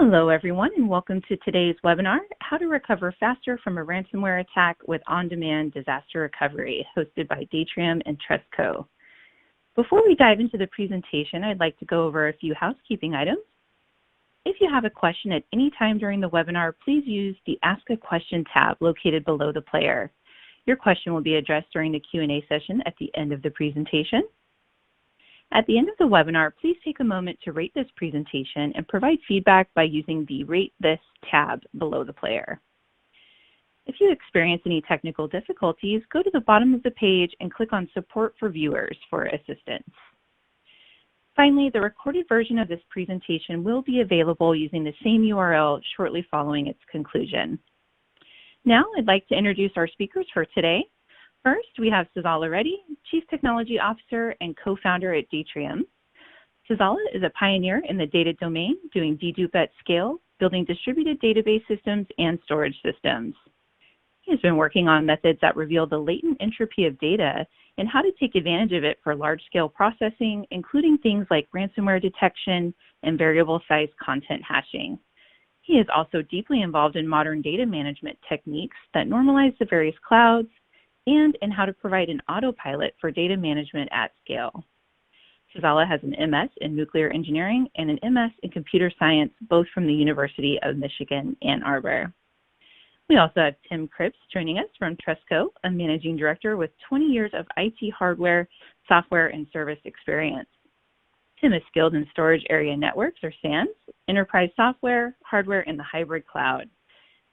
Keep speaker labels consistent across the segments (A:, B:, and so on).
A: Hello, everyone, and welcome to today's webinar, How to Recover Faster from a Ransomware Attack with On-Demand Disaster Recovery, hosted by Datrium and Trustco. Before we dive into the presentation, I'd like to go over a few housekeeping items. If you have a question at any time during the webinar, please use the Ask a Question tab located below the player. Your question will be addressed during the Q&A session at the end of the presentation. At the end of the webinar, please take a moment to rate this presentation and provide feedback by using the Rate This tab below the player. If you experience any technical difficulties, go to the bottom of the page and click on Support for Viewers for assistance. Finally, the recorded version of this presentation will be available using the same URL shortly following its conclusion. Now, I'd like to introduce our speakers for today. First, we have Sazala Reddy, Chief Technology Officer and co-founder at Datrium. Sazala is a pioneer in the data domain, doing dedupe at scale, building distributed database systems and storage systems. He has been working on methods that reveal the latent entropy of data and how to take advantage of it for large-scale processing, including things like ransomware detection and variable-size content hashing. He is also deeply involved in modern data management techniques that normalize the various clouds, and in how to provide an autopilot for data management at scale. Sazala has an MS in nuclear engineering and an MS in computer science, both from the University of Michigan, Ann Arbor. We also have Tim Cripps joining us from Trustco, a managing director with 20 years of IT hardware, software, and service experience. Tim is skilled in storage area networks, or SANs, enterprise software, hardware, and the hybrid cloud.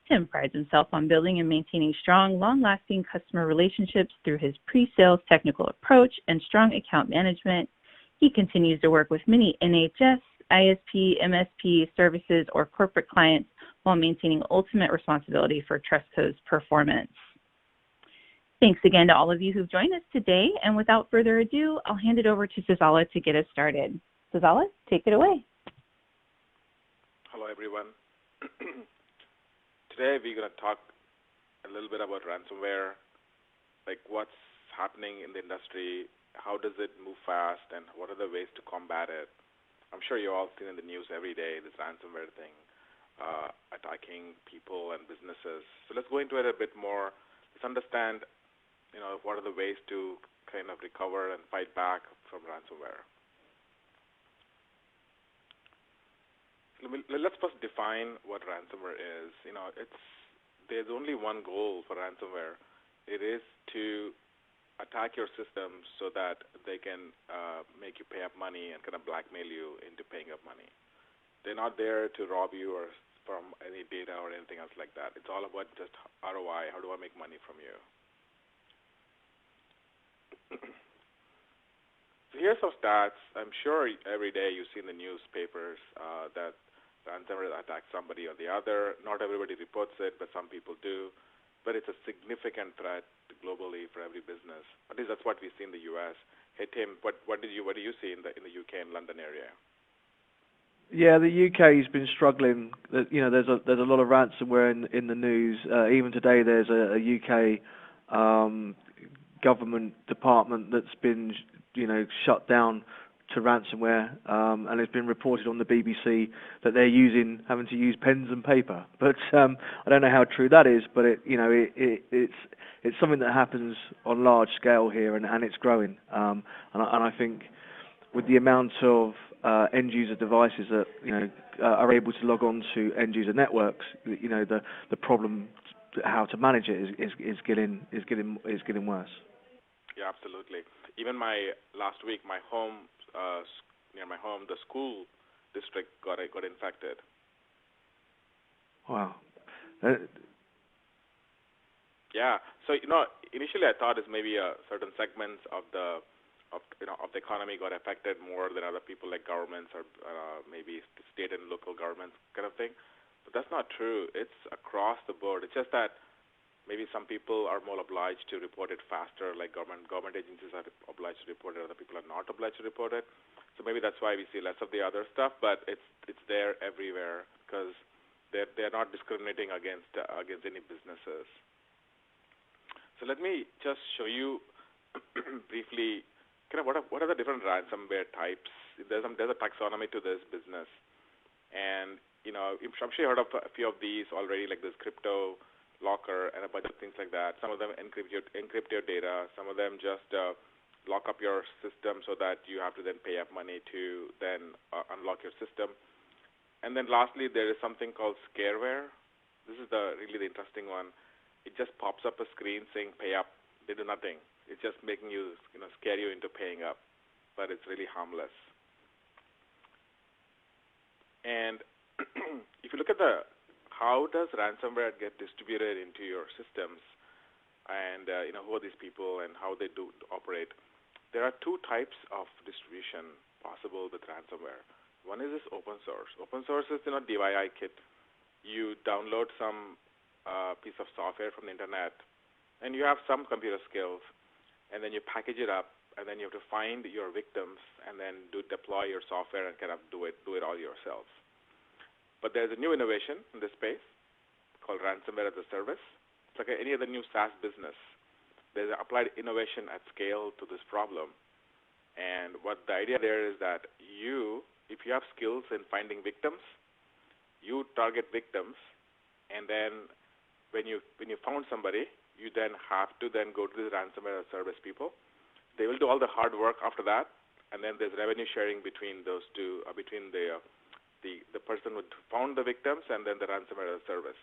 A: Tim prides himself on building and maintaining strong, long-lasting customer relationships through his pre-sales technical approach and strong account management. He continues to work with many NHS, ISP, MSP services, or corporate clients while maintaining ultimate responsibility for Trustco's performance. Thanks again to all of you who've joined us today, and without further ado, I'll hand it over to Sazala to get us started. Sazala, take it away.
B: Hello, everyone. Today we're going to talk a little bit about ransomware, like what's happening in the industry, how does it move fast, and what are the ways to combat it. I'm sure you've all seen in the news every day this ransomware thing attacking people and businesses. So let's go into it a bit more. Let's understand, what are the ways to kind of recover and fight back from ransomware. Let's first define what ransomware is. There's only one goal for ransomware. It is to attack your system so that they can make you pay up money and kind of blackmail you into paying up money. They're not there to rob you or from any data or anything else like that. It's all about just ROI. How do I make money from you? So here's some stats. I'm sure every day you see in the newspapers that ransomware attacks somebody or the other. Not everybody reports it, but some people do. But it's a significant threat globally for every business. At least that's what we see in the U.S. Hey Tim, what do you see in the UK and London area?
C: Yeah, the UK has been struggling. There's a lot of ransomware in the news. Even today, there's a UK government department that's been shut down to ransomware, and it's been reported on the BBC that they're having to use pens and paper. But I don't know how true that is. But it's something that happens on large scale here, and it's growing. And I think with the amount of end user devices that are able to log on to end user networks, the problem how to manage it is getting worse.
B: Yeah, absolutely. Even last week, near my home, the school district got infected.
C: Wow.
B: Yeah. So initially I thought it's maybe certain segments of the economy got affected more than other people, like governments or maybe state and local governments kind of thing. But that's not true. It's across the board. It's just that maybe some people are more obliged to report it faster, like government agencies are obliged to report it, other people are not obliged to report it. So maybe that's why we see less of the other stuff, but it's there everywhere because they're not discriminating against any businesses. So let me just show you briefly kind of what are the different ransomware types. There's a taxonomy to this business. And, I'm sure you heard of a few of these already, like this crypto locker and a bunch of things like that. Some of them encrypt your data. Some of them just lock up your system so that you have to then pay up money to then unlock your system. And then lastly, there is something called scareware. This is really the interesting one. It just pops up a screen saying pay up. They do nothing. It's just making you, scare you into paying up, but it's really harmless. And if you look at how does ransomware get distributed into your systems, and who are these people and how they do operate? There are two types of distribution possible with ransomware. One is this open source. Open source is DIY kit. You download some piece of software from the internet, and you have some computer skills, and then you package it up, and then you have to find your victims, and then deploy your software and kind of do it all yourselves. But there's a new innovation in this space called ransomware as a service. It's like any other new SaaS business. There's applied innovation at scale to this problem. And what the idea there is that if you have skills in finding victims, you target victims, and then when you found somebody, you then have to then go to the ransomware as a service people. They will do all the hard work after that, and then there's revenue sharing between those two, between the person who found the victims and then the ransomware as a service.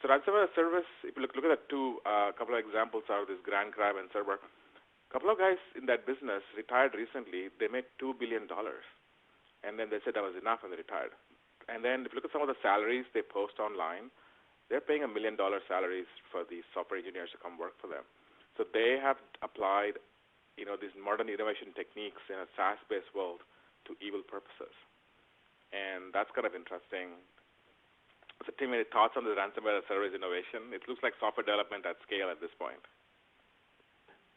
B: So ransomware as a service, if you look at the couple of examples out of this Grand Crab and Server, a couple of guys in that business retired recently. They made $2 billion, and then they said that was enough and they retired. And then if you look at some of the salaries they post online, they're paying $1 million salaries for these software engineers to come work for them. So they have applied, these modern innovation techniques in a SaaS-based world to evil purposes. And that's kind of interesting. So, Tim, any thoughts on the ransomware as a service innovation? It looks like software development at scale at this point.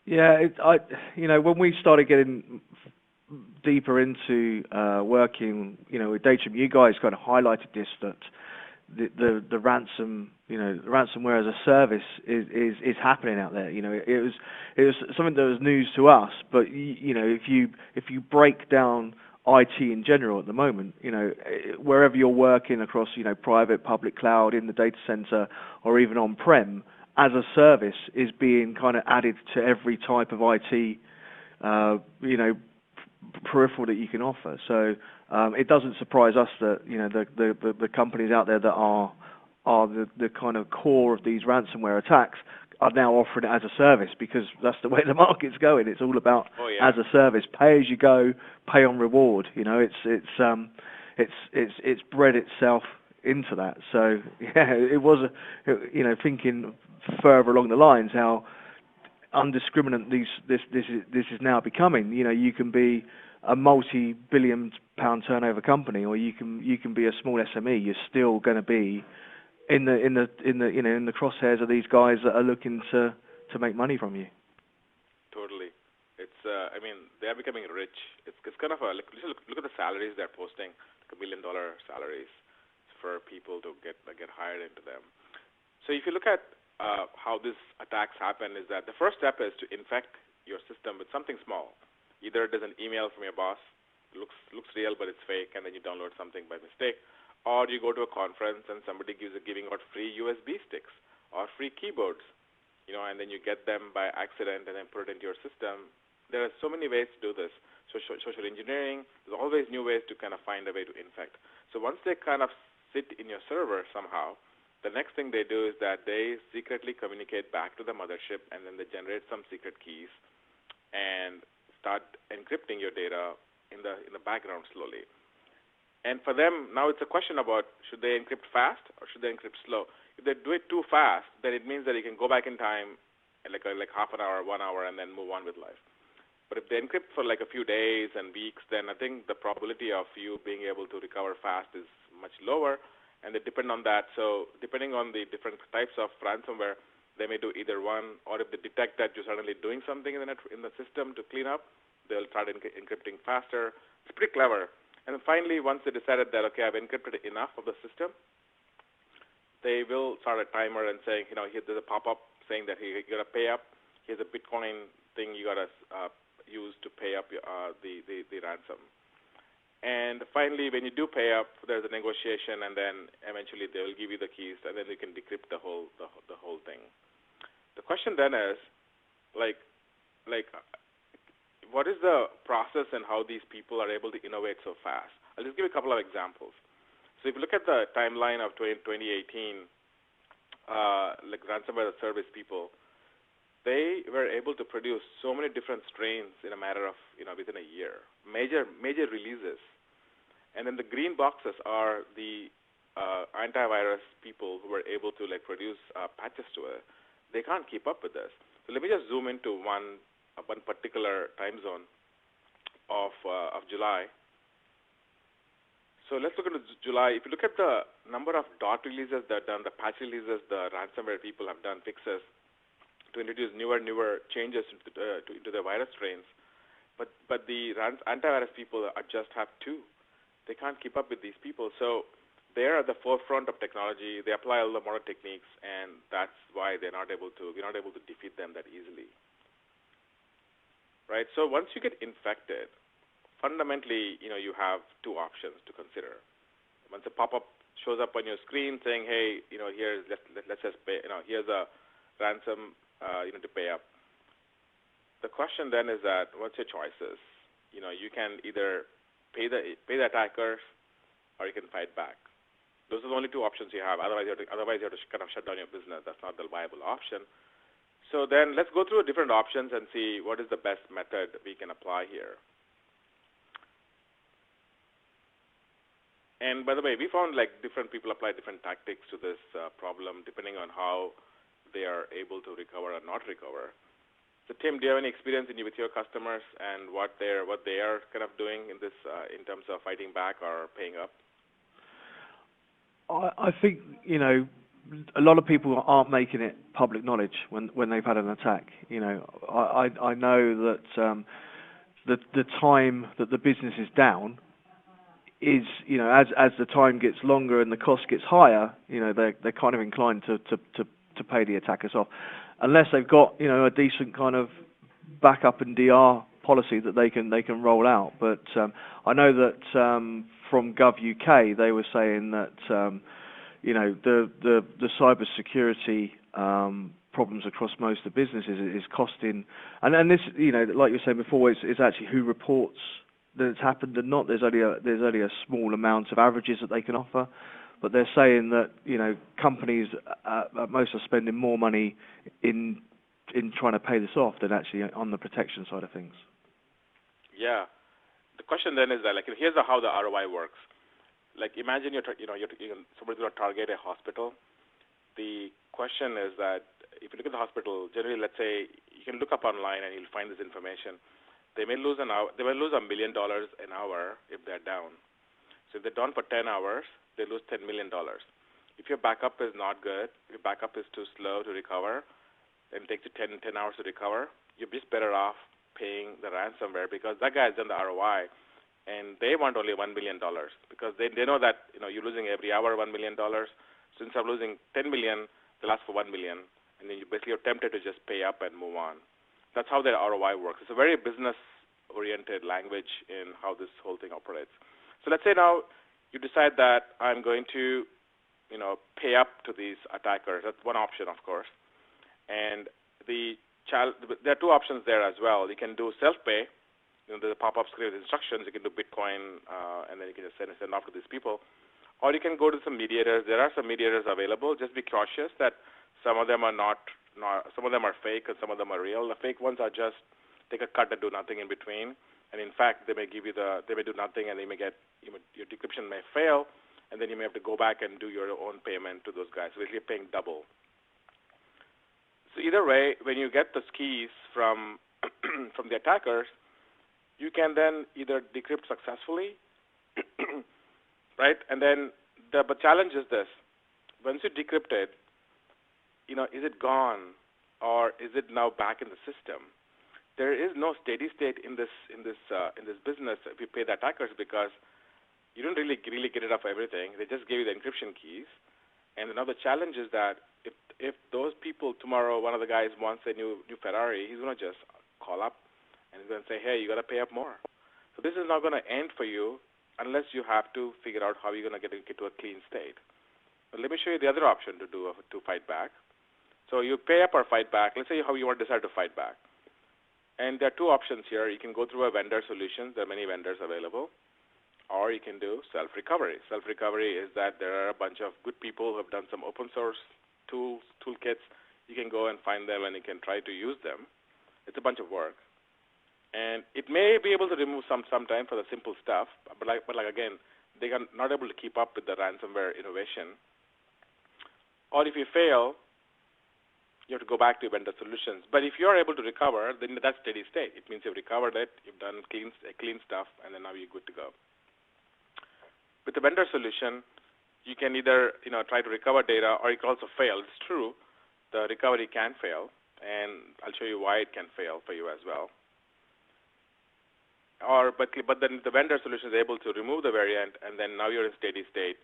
C: Yeah, when we started getting deeper into working, with Datrium, you guys kind of highlighted this, that the ransomware as a service is happening out there. It was something that was news to us, but if you break down IT in general at the moment, wherever you're working across, private, public cloud, in the data center, or even on-prem, as a service is being kind of added to every type of IT, peripheral that you can offer. So it doesn't surprise us that, the companies out there that are the kind of core of these ransomware attacks are now offering it as a service, because that's the way the market's going. It's all about as a service, pay as you go, pay on reward. It's bred itself into that. So yeah, it was thinking further along the lines how undiscriminate this is now becoming. You can be a multi-billion-pound turnover company, or you can be a small SME. You're still going to be in the crosshairs of these guys that are looking to make money from you.
B: Totally. It's they are becoming rich. It's kind of look at the salaries they're posting, like $1 million salaries for people to get hired into them. So if you look at how these attacks happen, is that the first step is to infect your system with something small. Either there's an email from your boss, looks real but it's fake, and then you download something by mistake, or you go to a conference and somebody giving out free USB sticks or free keyboards, and then you get them by accident and then put it into your system. There are so many ways to do this. So social engineering, there's always new ways to kind of find a way to infect. So once they kind of sit in your server somehow, the next thing they do is that they secretly communicate back to the mothership, and then they generate some secret keys and start encrypting your data in the background slowly. And for them, now it's a question about should they encrypt fast or should they encrypt slow. If they do it too fast, then it means that you can go back in time in like half an hour, 1 hour, and then move on with life. But if they encrypt for like a few days and weeks, then I think the probability of you being able to recover fast is much lower, and they depend on that. So depending on the different types of ransomware, they may do either one, or if they detect that you're suddenly doing something in the system to clean up, they'll start encrypting faster. It's pretty clever. And then finally, once they decided that, okay, I've encrypted enough of the system, they will start a timer and saying, here there's a pop-up saying that you got to pay up. Here's a Bitcoin thing you got to use to pay up the ransom. And finally, when you do pay up, there's a negotiation, and then eventually they will give you the keys, and then you can decrypt the whole thing. The question then is, like, what is the process and how these people are able to innovate so fast? I'll just give you a couple of examples. So if you look at the timeline of 2018, like ransomware service people, they were able to produce so many different strains in a matter of, within a year, major releases. And then the green boxes are the antivirus people who were able to produce patches to it. They can't keep up with this. So let me just zoom into one particular time zone of July. So let's look at July. If you look at the number of dot releases that are done, the patch releases the ransomware people have done, fixes to introduce newer changes into the virus strains, but the antivirus people just have two. They can't keep up with these people. So they're at the forefront of technology. They apply all the modern techniques, and that's why we're not able to defeat them that easily. Right? So once you get infected, fundamentally, you have two options to consider. Once a pop-up shows up on your screen saying, "Hey, here's let's just pay, here's a ransom, to pay up." The question then is that what's your choices? You can either pay the attackers, or you can fight back. Those are the only two options you have. Otherwise, you have to kind of shut down your business. That's not the viable option. So then let's go through different options and see what is the best method we can apply here. And by the way, we found different people apply different tactics to this problem depending on how they are able to recover or not recover. So Tim, do you have any experience with your customers and what they are kind of doing in this in terms of fighting back or paying up?
C: I think a lot of people aren't making it public knowledge when they've had an attack. I know that the time that the business is down is as the time gets longer and the cost gets higher, they're kind of inclined to pay the attackers off, unless they've got a decent kind of backup and DR policy that they can roll out. But I know that from Gov UK they were saying that the cyber security problems across most of the businesses is costing, and this like you were saying before, it's actually who reports that it's happened and not. There's only a small amount of averages that they can offer. But they're saying that companies at most are spending more money in trying to pay this off than actually on the protection side of things.
B: Yeah, the question then is that here's how the ROI works. Imagine somebody's going to target a hospital. The question is that if you look at the hospital, generally, let's say you can look up online and you'll find this information. They may lose $1 million an hour if they're down. So if they're down for 10 hours. They lose $10 million. If your backup is not good, if your backup is too slow to recover, and it takes you 10 hours to recover, you're just better off paying the ransomware because that guy has done the ROI, and they want only $1 million because they know that you're losing every hour $1 million. So instead of losing 10 million, they'll ask for $1 million, and then you basically are tempted to just pay up and move on. That's how their ROI works. It's a very business-oriented language in how this whole thing operates. So let's say now you decide that I'm going to, pay up to these attackers. That's one option, of course. And there are two options there as well. You can do self-pay. There's a pop-up screen with instructions. You can do Bitcoin, and then you can just send off to these people. Or you can go to some mediators. There are some mediators available. Just be cautious that some of them are some of them are fake and some of them are real. The fake ones are just take a cut and do nothing in between. And in fact, they may do nothing, and your decryption may fail, and then you may have to go back and do your own payment to those guys. So basically, you're paying double. So either way, when you get the keys from the attackers, you can then either decrypt successfully, right? And then the challenge is this: once you decrypt it, is it gone or is it now back in the system? There is no steady state in this business if you pay the attackers because you don't really get rid of everything. They just gave you the encryption keys, and another challenge is that if those people tomorrow, one of the guys wants a new Ferrari, he's going to just call up and he's going to say, hey, you got to pay up more. So this is not going to end for you unless you have to figure out how you're going to get to a clean state. But let me show you the other option to fight back. So you pay up or fight back. Let's say how you want to decide to fight back. And there are two options here. You can go through a vendor solution. There are many vendors available. Or you can do self-recovery. Self-recovery is that there are a bunch of good people who have done some open source toolkits. You can go and find them and you can try to use them. It's a bunch of work. And it may be able to remove some time for the simple stuff, but again, they are not able to keep up with the ransomware innovation. Or if you fail, you have to go back to vendor solutions. But if you are able to recover, then that's steady state. It means you've recovered it, you've done clean stuff, and then now you're good to go. With the vendor solution, you can either try to recover data, or you can also fail. It's true, the recovery can fail, and I'll show you why it can fail for you as well. But then the vendor solution is able to remove the variant, and then now you're in steady state.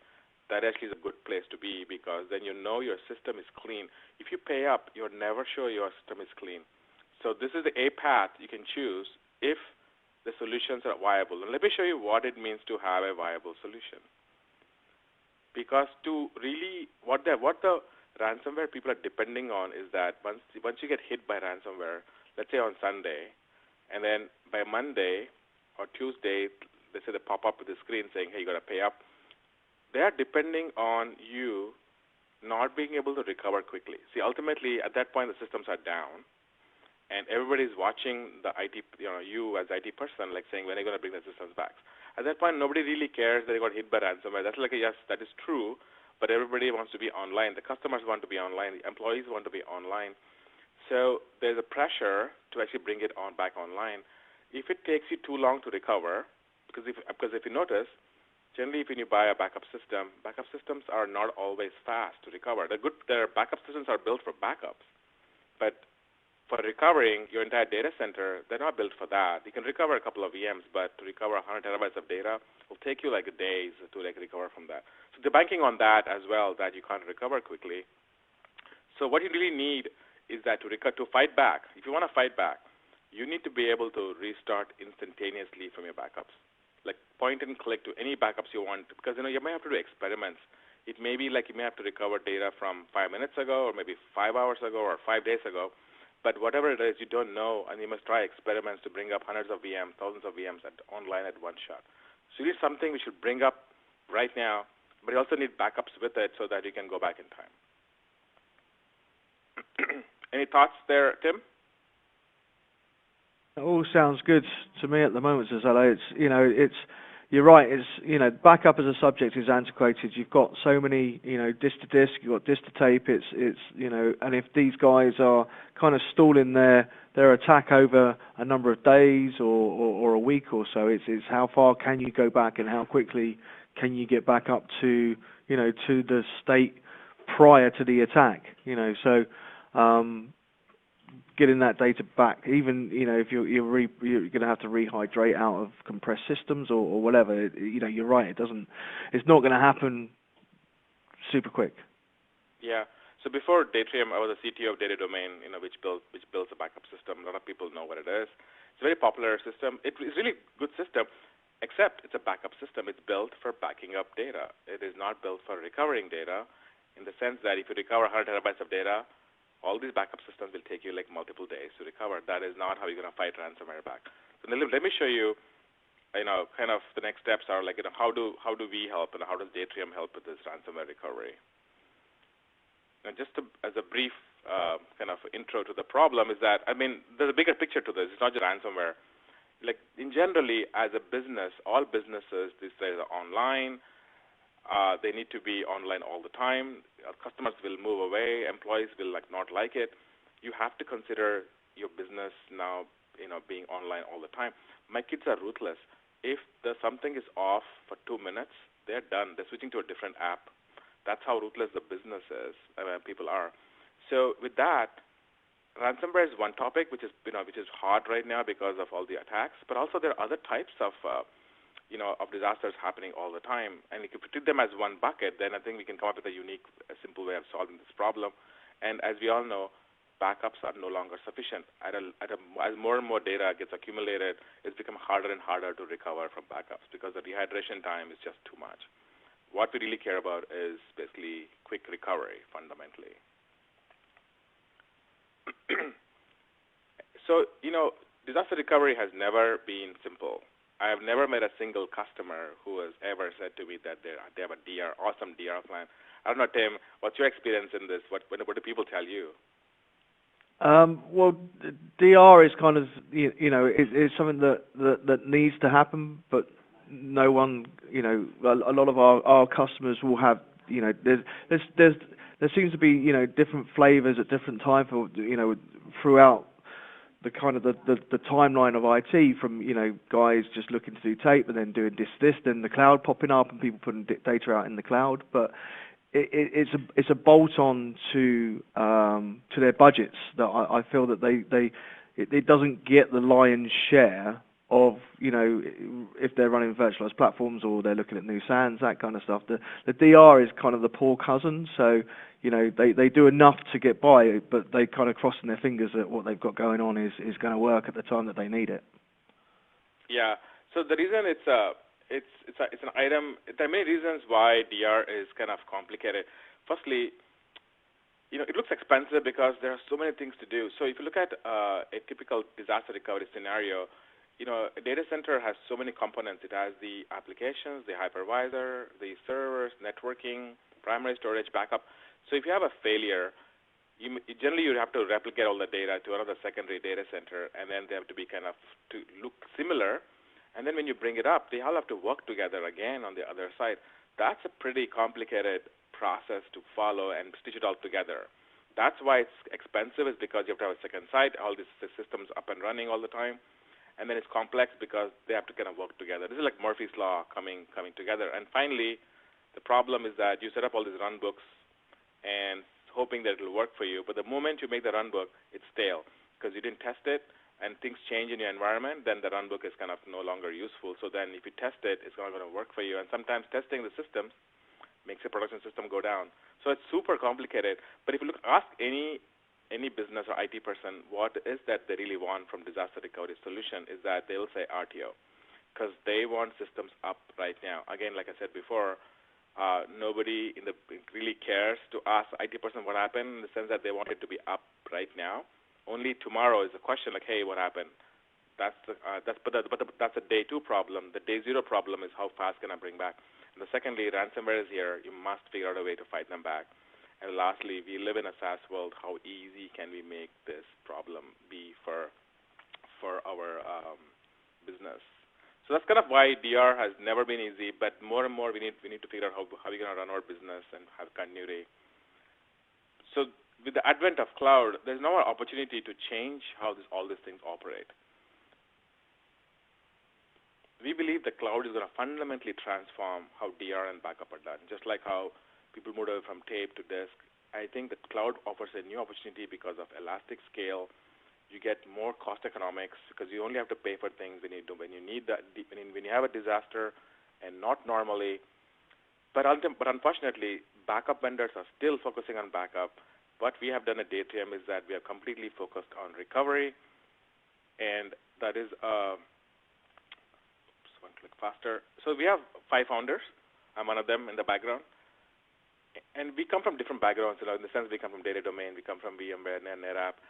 B: That actually is a good place to be, because then you know your system is clean. If you pay up, you're never sure your system is clean. So this is a path you can choose if the solutions are viable. And let me show you what it means to have a viable solution. Because to really, what the ransomware people are depending on is that once you get hit by ransomware, let's say on Sunday, and then by Monday or Tuesday, they say they pop up with the screen saying, hey, you got to pay up. They are depending on you not being able to recover quickly. See, ultimately, at that point, the systems are down, and everybody's watching the IT, you as IT person, like saying, when are you going to bring the systems back? At that point, nobody really cares that they got hit by ransomware. That's like yes, that is true, but everybody wants to be online. The customers want to be online. The employees want to be online. So there's a pressure to actually bring it back online. If it takes you too long to recover, because if you notice, generally, when you buy a backup systems are not always fast to recover. Their backup systems are built for backups, but for recovering your entire data center, they're not built for that. You can recover a couple of VMs, but to recover 100 terabytes of data will take you like days to recover from that. So they're banking on that as well, that you can't recover quickly. So what you really need is that to fight back. If you want to fight back, you need to be able to restart instantaneously from your backups. Like point and click to any backups you want, because you may have to do experiments. It may be like you may have to recover data from 5 minutes ago, or maybe 5 hours ago, or 5 days ago. But whatever it is, you don't know, and you must try experiments to bring up hundreds of VMs, thousands of VMs online at one shot. So you need something we should bring up right now, but you also need backups with it so that you can go back in time. Any thoughts there, Tim?
C: It all sounds good to me at the moment, Zazella. You're right. Backup as a subject is antiquated. You've got so many, disk to disk. You've got disk to tape. And if these guys are kind of stalling their attack over a number of days or a week or so, it's how far can you go back and how quickly can you get back up to to the state prior to the attack. Getting that data back, even if you're going to have to rehydrate out of compressed systems or whatever, you're right. It's not going to happen super quick.
B: Yeah. So before Datrium, I was a CTO of Data Domain, which builds a backup system. A lot of people know what it is. It's a very popular system. It's really good system, except it's a backup system. It's built for backing up data. It is not built for recovering data, in the sense that if you recover 100 terabytes of data, all these backup systems will take you like multiple days to recover. That is not how you're going to fight ransomware back. So let me show you, kind of the next steps are like, how do we help, and how does Datrium help with this ransomware recovery? And just as a brief kind of intro to the problem is that, there's a bigger picture to this. It's not just ransomware. Like generally, as a business, all businesses these days are online. They need to be online all the time. Customers will move away. Employees will not like it. You have to consider your business now, being online all the time. My kids are ruthless. If something is off for 2 minutes, they're done. They're switching to a different app. That's how ruthless the business is. People are. So with that, ransomware is one topic which is hard right now because of all the attacks. But also there are other types of of disasters happening all the time. And if we treat them as one bucket, then I think we can come up with a simple way of solving this problem. And as we all know, backups are no longer sufficient. As more and more data gets accumulated, it's become harder and harder to recover from backups because the rehydration time is just too much. What we really care about is basically quick recovery, fundamentally. So, disaster recovery has never been simple. I have never met a single customer who has ever said to me that they have a awesome DR plan. I don't know, Tim, what's your experience in this? What do people tell you?
C: Well, DR is kind of, it's something that needs to happen, but no one, a lot of our customers will have, there seems to be, different flavors at different times, throughout the kind of the timeline of IT, from guys just looking to do tape and then doing this, then the cloud popping up and people putting data out in the cloud. But it's a bolt on to their budgets that I feel that it doesn't get the lion's share of, if they're running virtualized platforms or they're looking at new SANs, that kind of stuff. The DR is kind of the poor cousin, so they do enough to get by, but they kind of crossing their fingers that what they've got going on is going to work at the time that they need it.
B: Yeah. So the reason it's an item. There are many reasons why DR is kind of complicated. Firstly, it looks expensive because there are so many things to do. So if you look at a typical disaster recovery scenario, a data center has so many components. It has the applications, the hypervisor, the servers, networking, primary storage, backup. So if you have a failure, generally you have to replicate all the data to another secondary data center, and then they have to be kind of to look similar. And then when you bring it up, they all have to work together again on the other side. That's a pretty complicated process to follow and stitch it all together. That's why it's expensive, is because you have to have a second site, all these systems up and running all the time. And then it's complex because they have to kind of work together. This is like Murphy's Law coming together. And finally, the problem is that you set up all these run books and hoping that it will work for you. But the moment you make the run book, it's stale because you didn't test it, and things change in your environment, then the run book is kind of no longer useful. So then if you test it, it's not going to work for you. And sometimes testing the systems makes a production system go down. So it's super complicated. But if you ask any business or IT person what is that they really want from disaster recovery solution, is that they will say RTO, because they want systems up right now. Again, like I said before, nobody really cares to ask IT person what happened, in the sense that they want it to be up right now. Only tomorrow is a question like, hey, what happened? That's a day 2 problem. The day 0 problem is how fast can I bring back? And secondly, ransomware is here. You must figure out a way to fight them back. And lastly, we live in a SaaS world. How easy can we make this problem be for our business? So that's kind of why DR has never been easy. But more and more, we need to figure out how we're going to run our business and have continuity. So with the advent of cloud, there's now an opportunity to change how all these things operate. We believe the cloud is going to fundamentally transform how DR and backup are done, just like how people moved away from tape to disk. I think the cloud offers a new opportunity because of elastic scale. You get more cost economics because you only have to pay for things when you need that, when you have a disaster, and not normally. But unfortunately, backup vendors are still focusing on backup. What we have done at Datrium is that we are completely focused on recovery, and that is one click faster. So we have 5 founders. I'm one of them in the background. And we come from different backgrounds, in the sense we come from data domain, we come from VMware, NetApp.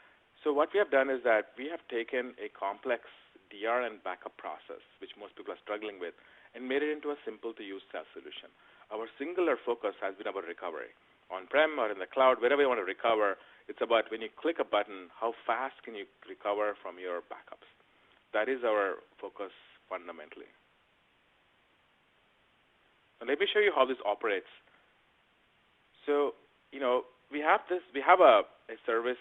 B: So what we have done is that we have taken a complex DR and backup process, which most people are struggling with, and made it into a simple-to-use SaaS solution. Our singular focus has been about recovery. On-prem or in the cloud, wherever you want to recover, it's about when you click a button, how fast can you recover from your backups? That is our focus fundamentally. Now let me show you how this operates. So, we have a service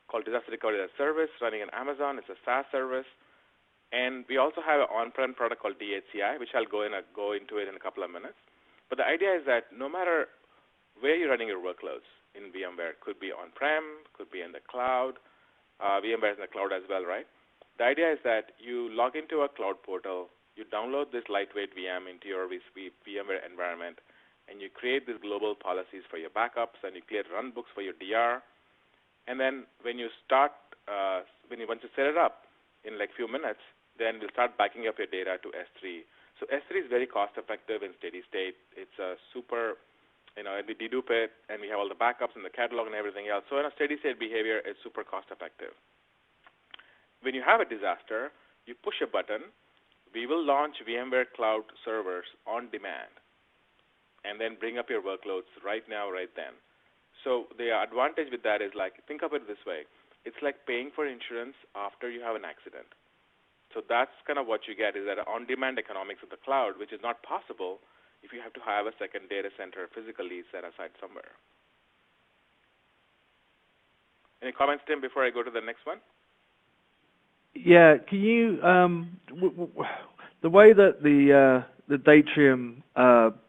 B: called Disaster Recovery as a Service running on Amazon. It's a SaaS service. And we also have an on-prem product called DHCI, which I'll go into it in a couple of minutes. But the idea is that no matter where you're running your workloads in VMware, could be on-prem, could be in the cloud. VMware is in the cloud as well, right? The idea is that you log into a cloud portal, you download this lightweight VM into your VMware environment, and you create these global policies for your backups, and you create run books for your DR, And then when you start, once you set it up in like few minutes, then we'll start backing up your data to S3. So S3 is very cost effective in steady state. It's a super, and we dedupe it, and we have all the backups and the catalog and everything else. So in a steady state behavior, it's super cost effective. When you have a disaster, you push a button, we will launch VMware Cloud servers on demand, and then bring up your workloads right now, right then. So the advantage with that is, like, think of it this way. It's like paying for insurance after you have an accident. So that's kind of what you get, is that on-demand economics of the cloud, which is not possible if you have to have a second data center physically set aside somewhere. Any comments, Tim, before I go to the next one?
C: Yeah, can you the way that the Datrium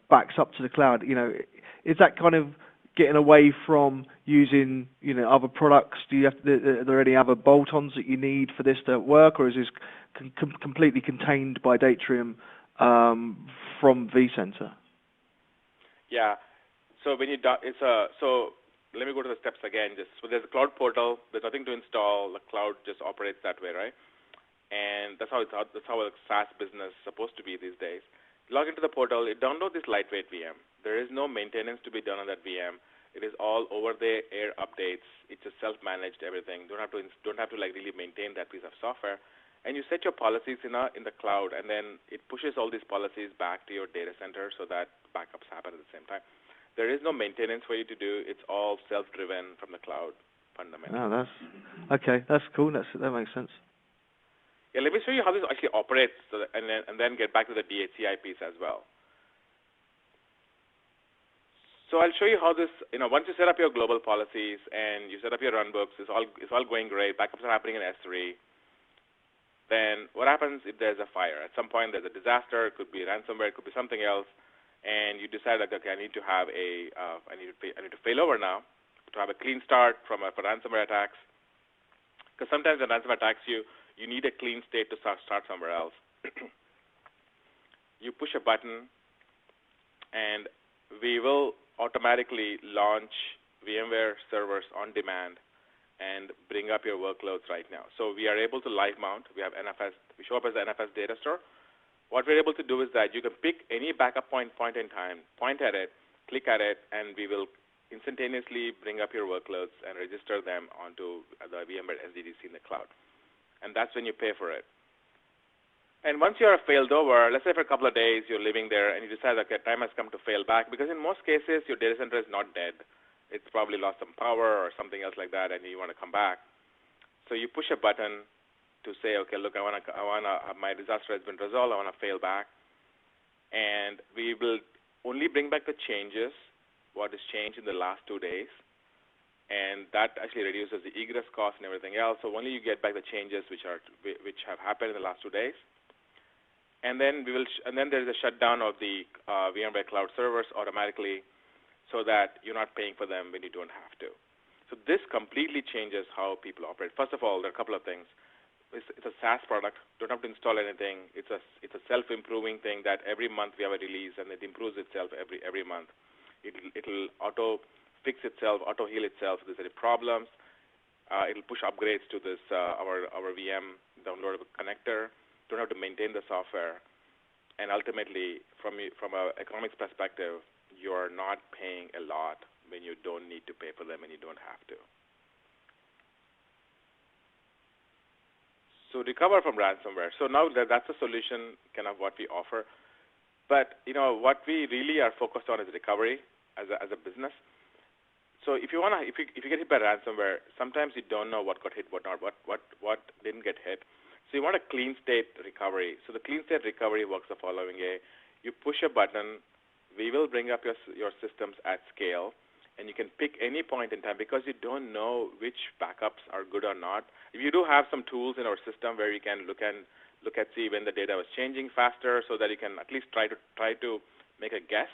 C: backs up to the cloud, is that kind of getting away from using other products? Do you have are there any other bolt-ons that you need for this to work, or is this completely contained by Datrium from vCenter?
B: Yeah. So when you so let me go to the steps again. So there's a cloud portal. There's nothing to install. The cloud just operates that way, right? And that's how a SaaS business is supposed to be these days. Log into the portal. Download this lightweight VM. There is no maintenance to be done on that VM. It is all over-the-air updates. It's just self-managed everything. Don't have to like really maintain that piece of software. And you set your policies in the cloud, and then it pushes all these policies back to your data center so that backups happen at the same time. There is no maintenance for you to do. It's all self-driven from the cloud, fundamentally.
C: Oh, that's okay. That's cool. That makes sense.
B: Yeah, let me show you how this actually operates, and then get back to the DHCI piece as well. So I'll show you how this. Once you set up your global policies and you set up your runbooks, it's all going great. Backups are happening in S3. Then what happens if there's a fire? At some point, there's a disaster. It could be ransomware. It could be something else. And you decide, like, okay, I need to have I need to fail over now to have a clean start for ransomware attacks. Because sometimes when ransomware attacks you, you need a clean state to start somewhere else. You push a button, and we will automatically launch VMware servers on demand and bring up your workloads right now. So we are able to live mount. We have NFS. We show up as the NFS data store. What we're able to do is that you can pick any backup point in time, point at it, click at it, and we will instantaneously bring up your workloads and register them onto the VMware SDDC in the cloud. And that's when you pay for it. And once you're failed over, let's say for a couple of days you're living there and you decide, okay, time has come to fail back, because in most cases your data center is not dead. It's probably lost some power or something else like that, and you want to come back. So you push a button to say, okay, look, my disaster has been resolved. I want to fail back, and we will only bring back the changes, what is changed in the last 2 days, and that actually reduces the egress cost and everything else. So only you get back the changes which have happened in the last 2 days, and then there is a shutdown of the VMware Cloud servers automatically, so that you're not paying for them when you don't have to. So this completely changes how people operate. First of all, there are a couple of things. It's a SaaS product. Don't have to install anything. It's a self-improving thing that every month we have a release, and it improves itself every month. It'll auto fix itself, auto heal itself if there's any problems. It'll push upgrades to this our VM downloadable connector. Don't have to maintain the software, and ultimately, from an economics perspective, you're not paying a lot when you don't need to pay for them and you don't have to. So recover from ransomware. So now that's a solution, kind of what we offer. But what we really are focused on is recovery as a business. So if you get hit by ransomware, sometimes you don't know what got hit, what not, what didn't get hit. So you want a clean state recovery. So the clean state recovery works the following way: you push a button, we will bring up your systems at scale, and you can pick any point in time, because you don't know which backups are good or not. If you do have some tools in our system where you can look at see when the data was changing faster, so that you can at least try to make a guess,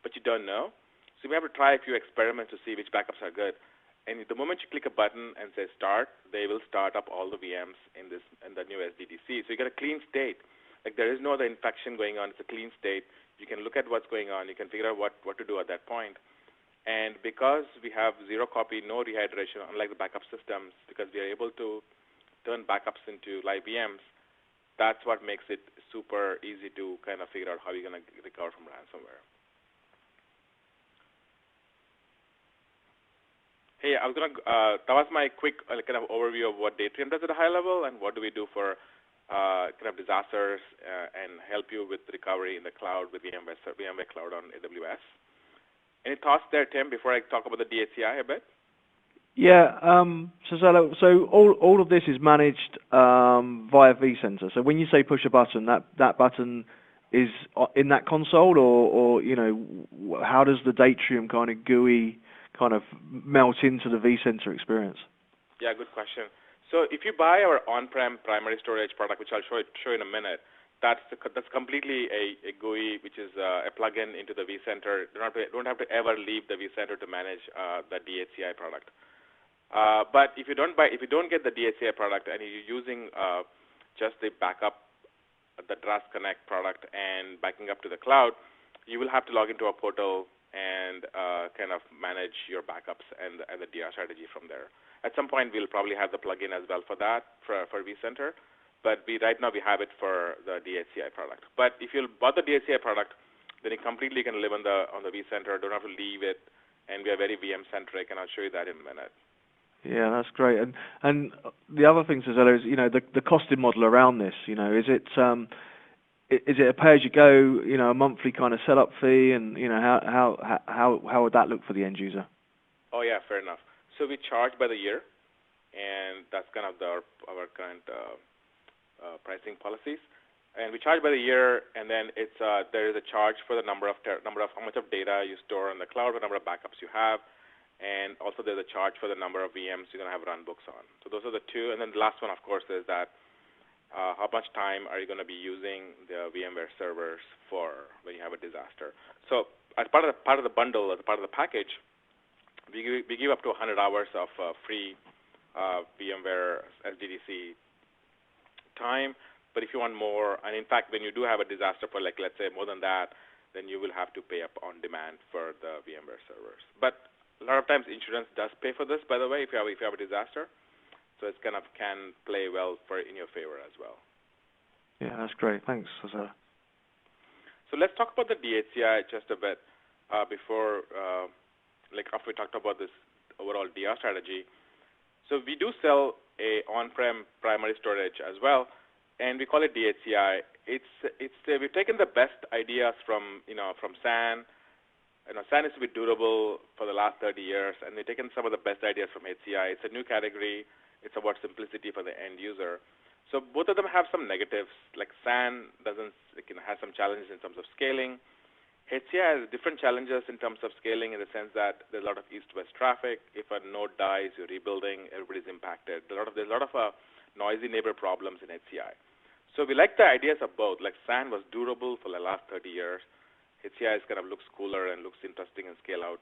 B: but you don't know. So we have to try a few experiments to see which backups are good. And the moment you click a button and say start, they will start up all the VMs in the new SDDC. So you get a clean state. Like, there is no other infection going on. It's a clean state. You can look at what's going on. You can figure out what to do at that point. And because we have zero copy, no rehydration, unlike the backup systems, because we are able to turn backups into live VMs, that's what makes it super easy to kind of figure out how you're going to recover from ransomware. Hey, I was going to, that was my quick kind of overview of what Datrium does at a high level and what do we do for kind of disasters and help you with recovery in the cloud with VMware Cloud on AWS. Any thoughts there, Tim, before I talk about the DHCI a bit?
C: Yeah, so all of this is managed via vCenter. So when you say push a button, that button is in that console, or you know, how does the Datrium kind of GUI kind of melt into the vCenter experience?
B: Yeah, good question. So if you buy our on-prem primary storage product, which I'll show you in a minute, that's completely a GUI, which is a plugin into the vCenter. Don't have to ever leave the vCenter to manage the DHCI product. But if you don't get the DHCI product and you're using just the backup, the Trust Connect product, and backing up to the cloud, you will have to log into a portal and kind of manage your backups and the DR strategy from there. At some point, we'll probably have the plugin as well for that for vCenter, but right now we have it for the DHCI product. But if you bought the DHCI product, then you completely can live on the vCenter. Don't have to leave it, and we are very VM centric, and I'll show you that in a minute.
C: Yeah, that's great. And the other thing, Cesaro, is, you know, the costing model around this. You know, is it a pay-as-you-go, you know, a monthly kind of setup fee, and you know, how would that look for the end user?
B: Oh yeah, fair enough. So we charge by the year, and that's kind of our current pricing policies. And we charge by the year, and then there is a charge for the number of how much of data you store on the cloud, the number of backups you have. And also there's a charge for the number of VMs you're going to have run books on. So those are the two. And then the last one, of course, is that how much time are you going to be using the VMware servers for when you have a disaster. So as part of the bundle, as part of the package, we give up to 100 hours of free VMware SDDC time. But if you want more, and in fact, when you do have a disaster for, like, let's say more than that, then you will have to pay up on demand for the VMware servers. But a lot of times, insurance does pay for this, by the way, if you have a disaster. So it kind of can play well in your favor as well.
C: Yeah, that's great. Thanks, Cesaro.
B: So let's talk about the DHCI just a bit before, after we talked about this overall DR strategy. So we do sell a on-prem primary storage as well, and we call it DHCI. We've taken the best ideas from SAN. You know, SAN is to be durable for the last 30 years, and we've taken some of the best ideas from HCI. It's a new category. It's about simplicity for the end user. So both of them have some negatives. Like SAN has some challenges in terms of scaling. HCI has different challenges in terms of scaling in the sense that there's a lot of east-west traffic. If a node dies, you're rebuilding, everybody's impacted. There's a lot of noisy neighbor problems in HCI. So we like the ideas of both. Like SAN was durable for the last 30 years. HCI kind of looks cooler and looks interesting and scale out.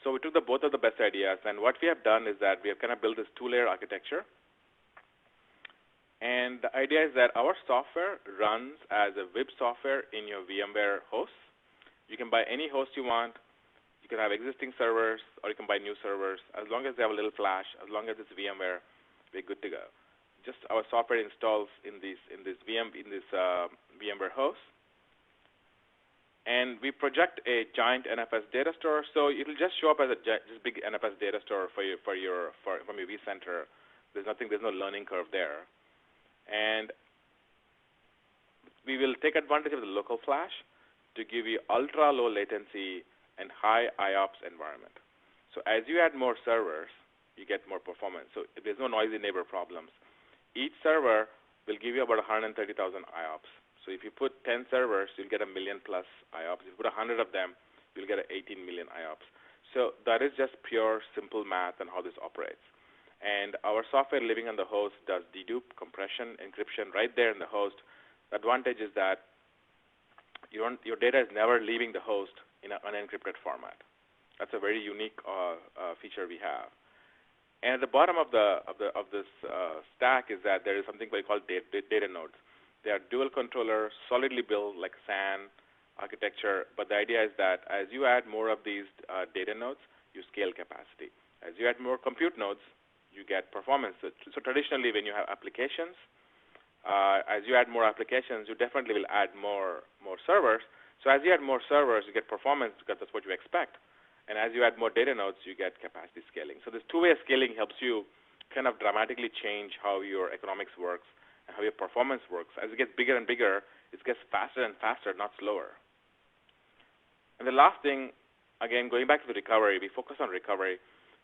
B: So we took both of the best ideas, and what we have done is that we have kind of built this two-layer architecture. And the idea is that our software runs as a web software in your VMware hosts. You can buy any host you want. You can have existing servers, or you can buy new servers. As long as they have a little flash, as long as it's VMware, we're good to go. Just our software installs in this VMware host. And we project a giant NFS data store, so it'll just show up as a just big NFS data store from your vCenter. There's no learning curve there, and we will take advantage of the local flash to give you ultra low latency and high IOPS environment. So as you add more servers, you get more performance. So there's no noisy neighbor problems. Each server will give you about 130,000 IOPS. So if you put 10 servers, you'll get 1 million plus IOPS. If you put 100 of them, you'll get 18 million IOPS. So that is just pure, simple math on how this operates. And our software living on the host does dedupe, compression, encryption right there in the host. The advantage is that your data is never leaving the host in an unencrypted format. That's a very unique feature we have. And at the bottom of this stack is that there is something we call data nodes. They are dual controller, solidly built like SAN architecture, but the idea is that as you add more of these data nodes, you scale capacity. As you add more compute nodes, you get performance. So traditionally, when you have applications, as you add more applications, you definitely will add more servers. So as you add more servers, you get performance because that's what you expect. And as you add more data nodes, you get capacity scaling. So this two-way scaling helps you kind of dramatically change how your economics works and how your performance works. As it gets bigger and bigger, it gets faster and faster, not slower. And the last thing, again, going back to the recovery, we focus on recovery.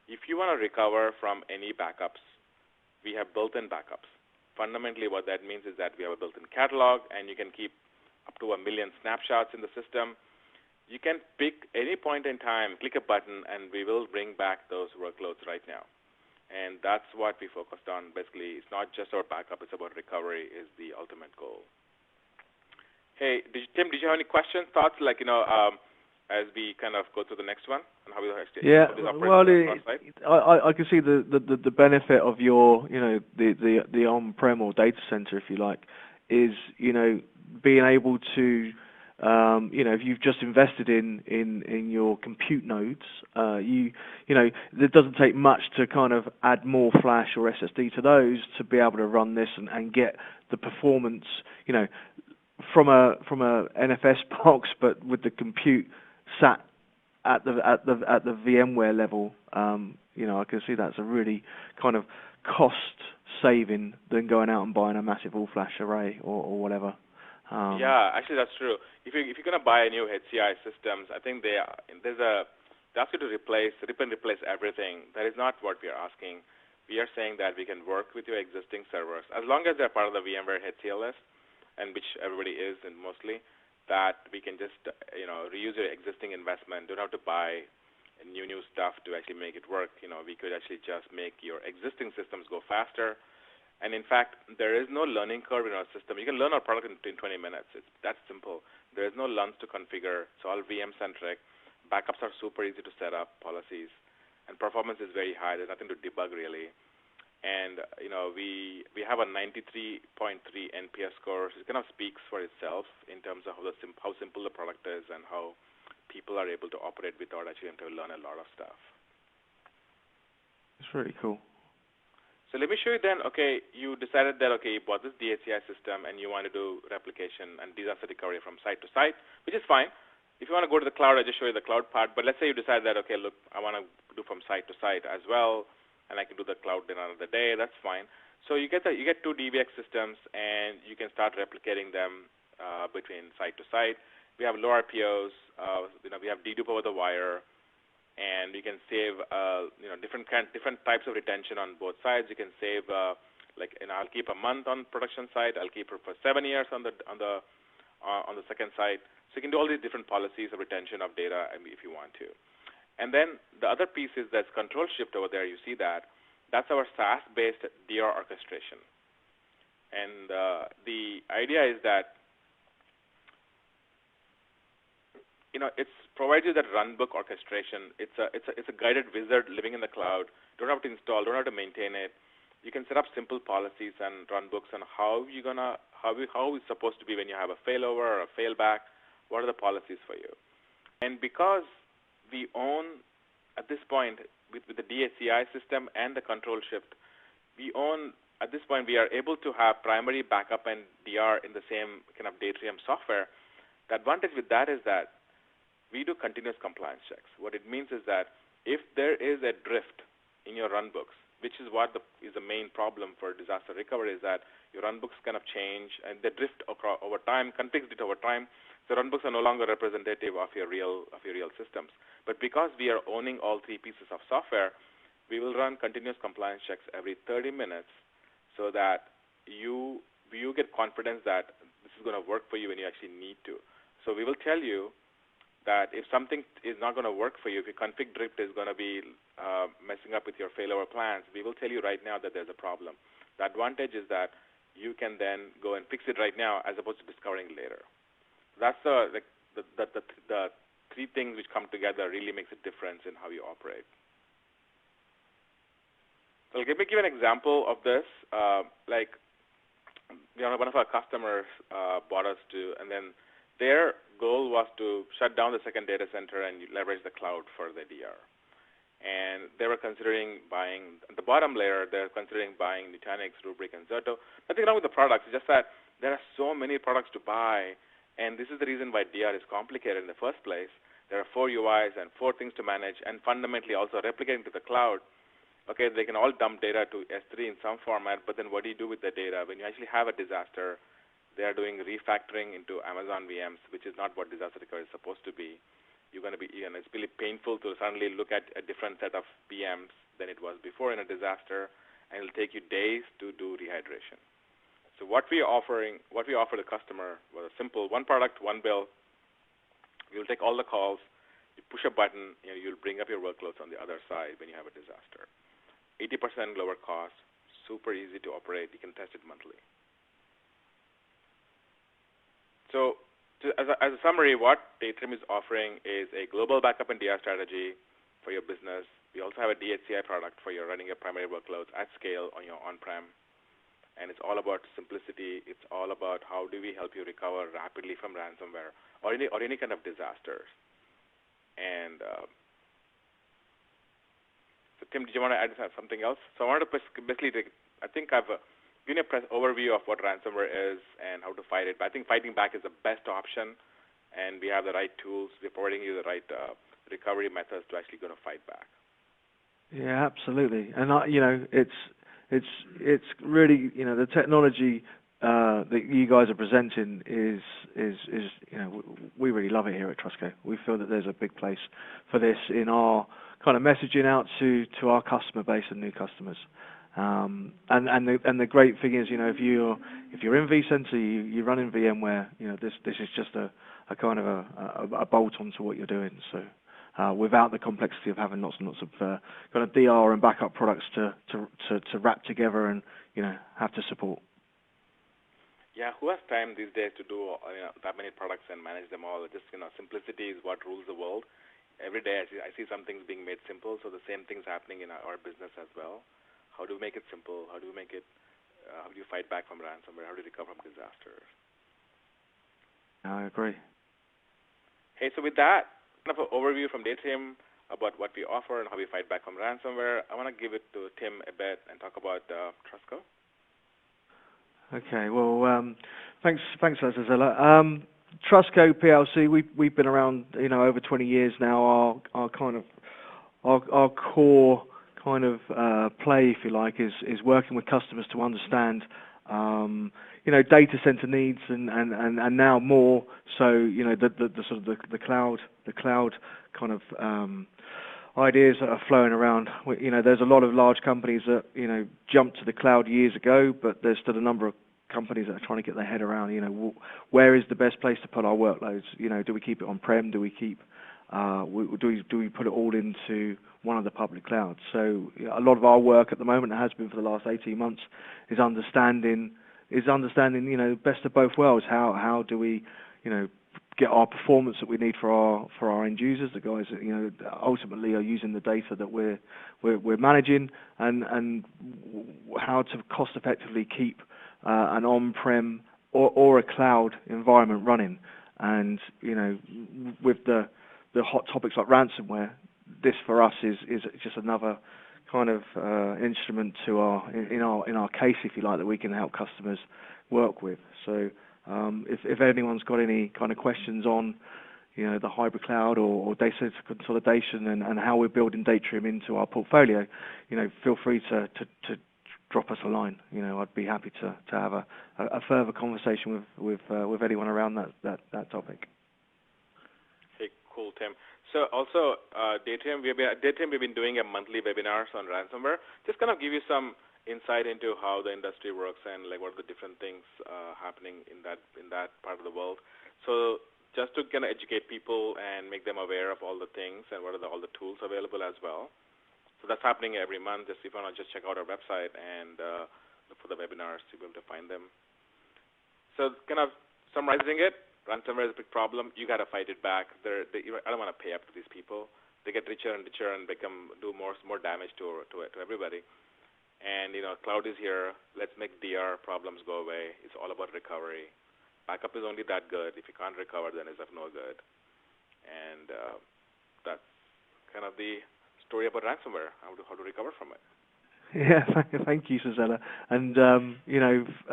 B: If you want to recover from any backups, we have built-in backups. Fundamentally, what that means is that we have a built-in catalog, and you can keep up to 1 million snapshots in the system. You can pick any point in time, click a button, and we will bring back those workloads right now. And that's what we focused on. Basically, it's not just about backup, it's about recovery is the ultimate goal. Hey, Tim, did you have any questions, thoughts, as we kind of go to the next one? And how we actually,
C: I can see the benefit of your, the on-prem or data center, if you like, is, being able to, if you've just invested in your compute nodes, it doesn't take much to kind of add more flash or SSD to those to be able to run this and get the performance, from a NFS box, but with the compute sat at the VMware level. I can see that's a really kind of cost saving than going out and buying a massive all-flash array or whatever.
B: Yeah, actually that's true. If you're going to buy a new HCI systems, I think they ask you to rip and replace everything. That is not what we are asking. We are saying that we can work with your existing servers as long as they're part of the VMware HCI list, and which everybody is, and mostly, that we can just reuse your existing investment. Don't have to buy new stuff to actually make it work. We could actually just make your existing systems go faster. And in fact, there is no learning curve in our system. You can learn our product in 20 minutes. It's that simple. There is no LUNs to configure. It's all VM-centric. Backups are super easy to set up, policies. And performance is very high. There's nothing to debug, really. And, we have a 93.3 NPS score. It kind of speaks for itself in terms of how simple the product is and how people are able to operate without actually having to learn a lot of stuff.
C: It's really cool.
B: So let me show you then, you decided that, you bought this DHCI system and you want to do replication and disaster recovery from site to site, which is fine. If you want to go to the cloud, I just show you the cloud part. But let's say you decide that, look, I want to do from site to site as well, and I can do the cloud in another day. That's fine. So you get two DVX systems, and you can start replicating them between site to site. We have low RPOs. We have dedupe over the wire. And you can save, different types of retention on both sides. You can save, I'll keep a month on production side. I'll keep it for 7 years on the second side. So you can do all these different policies of retention of data if you want to. And then the other piece is that's control shift over there. You see that. That's our SaaS-based DR orchestration. And the idea is that it provides you that runbook orchestration. It's a guided wizard living in the cloud. Don't have to install. Don't have to maintain it. You can set up simple policies and runbooks on how it's supposed to be when you have a failover or a failback. What are the policies for you? And because we own at this point with the DHCI system and the control shift, we are able to have primary, backup, and DR in the same kind of Datrium software. The advantage with that is that we do continuous compliance checks. What it means is that if there is a drift in your runbooks, which is what is the main problem for disaster recovery, is that your runbooks kind of change and they drift over time, configs drift over time. The runbooks are no longer representative of your real systems. But because we are owning all three pieces of software, we will run continuous compliance checks every 30 minutes so that you get confidence that this is going to work for you when you actually need to. So we will tell you that if something is not going to work for you, if your config drift is going to be messing up with your failover plans, we will tell you right now that there's a problem. The advantage is that you can then go and fix it right now as opposed to discovering later. That's the three things which come together really makes a difference in how you operate. So let me give an example of this. One of our customers bought us and then their goal was to shut down the second data center and leverage the cloud for the DR. and they were considering buying the bottom layer. They're considering buying Nutanix, Rubrik, and Zerto. Nothing wrong with the products. It's just that there are so many products to buy, and this is the reason why DR is complicated in the first place. There are 4 UIs and 4 things to manage, and fundamentally also replicating to the cloud. Okay, they can all dump data to S3 in some format, but then what do you do with the data? When you actually have a disaster, they are doing refactoring into Amazon VMs, which is not what disaster recovery is supposed to be. It's really painful to suddenly look at a different set of VMs than it was before in a disaster, and it'll take you days to do rehydration. So what we offer the customer was a simple one product, one bill. You'll take all the calls, you push a button, you'll bring up your workloads on the other side when you have a disaster. 80% lower cost, super easy to operate. You can test it monthly. So as a summary, what Datrium is offering is a global backup and DR strategy for your business. We also have a DHCI product for your running your primary workloads at scale on your on-prem. And it's all about simplicity. It's all about how do we help you recover rapidly from ransomware or any kind of disasters. And so, Tim, did you want to add something else? So I wanted to basically, I think I've given a overview of what ransomware is and how to fight it. But I think fighting back is the best option, and we have the right tools. We're providing you the right recovery methods to actually go to fight back.
C: Yeah, absolutely. And it's really, the technology that you guys are presenting is we really love it here at Trustco. We feel that there's a big place for this in our kind of messaging out to our customer base and new customers. And the great thing is, if you're in vCenter, you run in VMware, this is just a kind of a bolt on to what you're doing. So without the complexity of having lots and lots of kind of DR and backup products to wrap together and have to support.
B: Yeah, who has time these days to do that many products and manage them all? Just simplicity is what rules the world. Every day I see some things being made simple, so the same thing's happening in our business as well. How do we make it simple? How do we make it? How do you fight back from ransomware? How do you recover from disasters?
C: I agree.
B: Hey, so with that kind of an overview from Datrium about what we offer and how we fight back from ransomware, I want to give it to Tim a bit and talk about Trustco.
C: Okay, well, thanks, Azazela. Trustco PLC, we've been around, over 20 years now. Our core kind of play, if you like, is working with customers to understand, data center needs and now more so, the sort of the cloud kind of ideas that are flowing around. There's a lot of large companies that jumped to the cloud years ago, but there's still a number of companies that are trying to get their head around, where is the best place to put our workloads? Do we keep it on-prem? Do we keep do we put it all into one of the public clouds? So a lot of our work at the moment, has been for the last 18 months, is understanding best of both worlds. How do we get our performance that we need for our end users, the guys that ultimately are using the data that we're managing, and how to cost effectively keep an on-prem or a cloud environment running. And with the hot topics like ransomware, this for us is just another kind of instrument to in our case, if you like, that we can help customers work with. So if anyone's got any kind of questions on the hybrid cloud or data center consolidation and how we're building Datrium into our portfolio, feel free to drop us a line. I'd be happy to have a further conversation with anyone around that topic.
B: Hey, cool, Tim. So also, Datrium, we've been doing a monthly webinars on ransomware. Just kind of give you some insight into how the industry works and like what are the different things happening in that part of the world. So just to kind of educate people and make them aware of all the things and what are all the tools available as well. So that's happening every month. Just if you want to just check out our website and look for the webinars, you'll be able to find them. So kind of summarizing it, ransomware is a big problem. You got to fight it back. I don't want to pay up to these people. They get richer and richer and do more damage to everybody. And cloud is here. Let's make DR problems go away. It's all about recovery. Backup is only that good. If you can't recover, then it's of no good. And that's kind of the story about ransomware, how to recover from it.
C: Yeah, thank you, Suzella, and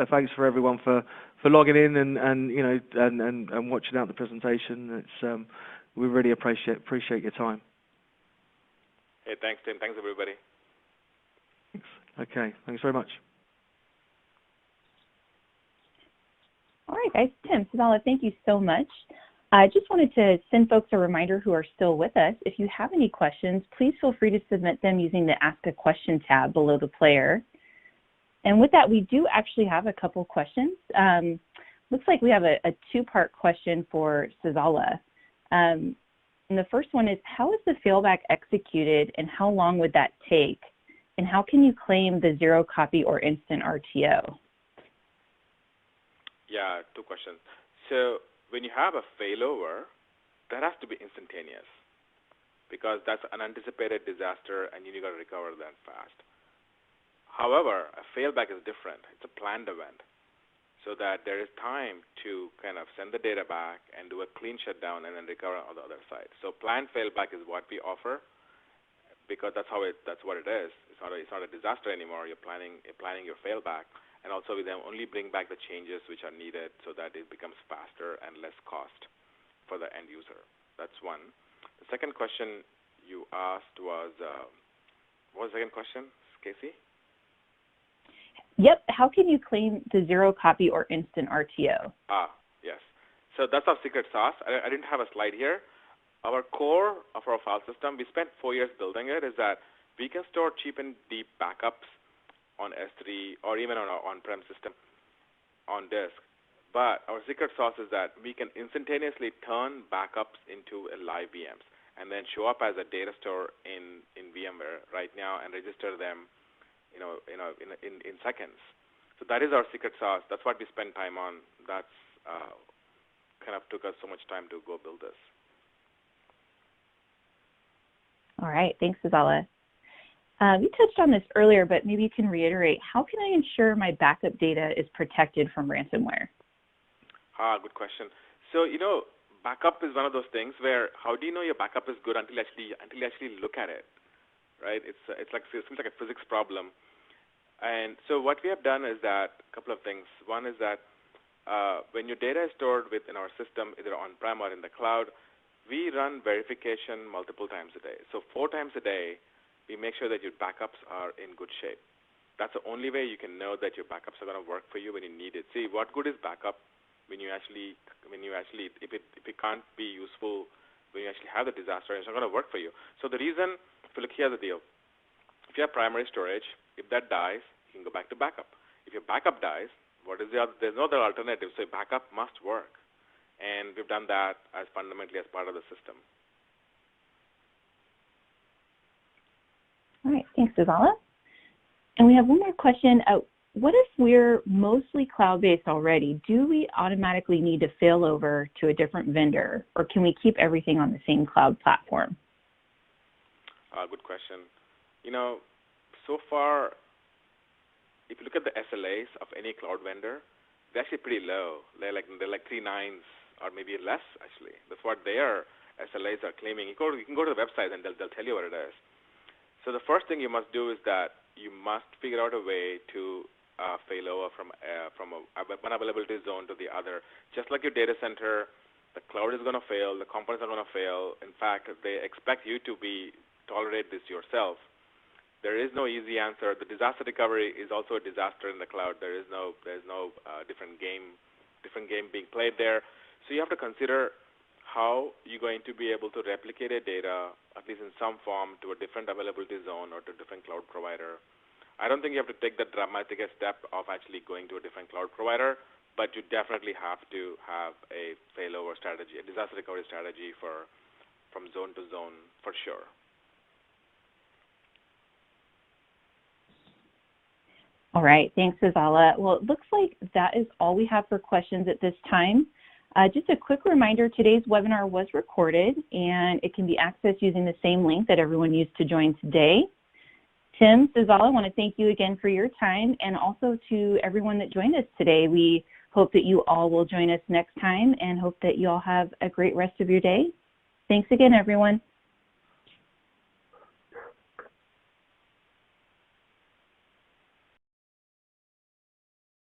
C: thanks for everyone for logging in and watching out the presentation. It's we really appreciate your time.
B: Hey, thanks, Tim. Thanks, everybody.
C: Thanks. Okay, thanks very much.
A: All right, guys. Tim, Suzella, thank you so much. I just wanted to send folks a reminder who are still with us. If you have any questions, please feel free to submit them using the Ask a Question tab below the player. And with that, we do actually have a couple questions. Looks like we have a two-part question for Suzella. And the first one is, how is the failback executed and how long would that take? And how can you claim the zero copy or instant RTO?
B: Yeah, two questions. So when you have a failover, that has to be instantaneous because that's an anticipated disaster and you got to recover that fast. However, a failback is different. It's a planned event so that there is time to kind of send the data back and do a clean shutdown and then recover on the other side. So planned failback is what we offer because that's what it is. It's not a disaster anymore. You're planning your failback. And also we then only bring back the changes which are needed so that it becomes faster and less cost for the end user. That's one. The second question you asked was, what was the second question, Casey?
A: Yep. How can you claim the zero copy or instant RTO?
B: Yes. So that's our secret sauce. I didn't have a slide here. Our core of our file system, we spent 4 years building it, is that we can store cheap and deep backups on S3 or even on our on-prem system on disk. But our secret sauce is that we can instantaneously turn backups into live VMs and then show up as a data store in VMware right now and register them in seconds. So that is our secret sauce. That's what we spend time on. That's kind of took us so much time to go build this.
A: All right. Thanks, Suzella. You touched on this earlier, but maybe you can reiterate. How can I ensure my backup data is protected from ransomware?
B: Good question. So, backup is one of those things where how do you know your backup is good until you actually look at it, right? It seems like a physics problem. And so what we have done is that a couple of things. One is that when your data is stored within our system, either on-prem or in the cloud, we run verification multiple times a day. So 4 times a day, we make sure that your backups are in good shape. That's the only way you can know that your backups are going to work for you when you need it. See, what good is backup when you actually if it can't be useful when you actually have the disaster, it's not going to work for you. So the reason, if you look here, the deal. If you have primary storage, if that dies, you can go back to backup. If your backup dies, there's no other alternative. So backup must work, and we've done that as fundamentally as part of the system.
A: All right, thanks, Suzella. And we have one more question. What if we're mostly cloud-based already? Do we automatically need to fail over to a different vendor, or can we keep everything on the same cloud platform?
B: Good question. So far, if you look at the SLAs of any cloud vendor, they're actually pretty low. They're like 3 nines or maybe less, actually. That's what their SLAs are claiming. You can go to the website and they'll tell you what it is. So the first thing you must do is that you must figure out a way to fail over from one availability zone to the other. Just like your data center, the cloud is going to fail, the components are going to fail. In fact, they expect you to tolerate this yourself. There is no easy answer. The disaster recovery is also a disaster in the cloud. There's no different game being played there. So you have to consider how you're going to be able to replicate a data, at least in some form, to a different availability zone or to a different cloud provider. I don't think you have to take the dramatic step of actually going to a different cloud provider, but you definitely have to have a failover strategy, a disaster recovery strategy from zone to zone for sure.
A: All right, thanks, Suzella. Well, it looks like that is all we have for questions at this time. Just a quick reminder, today's webinar was recorded and it can be accessed using the same link that everyone used to join today. Tim, Suzella, I want to thank you again for your time and also to everyone that joined us today. We hope that you all will join us next time and hope that you all have a great rest of your day. Thanks again, everyone.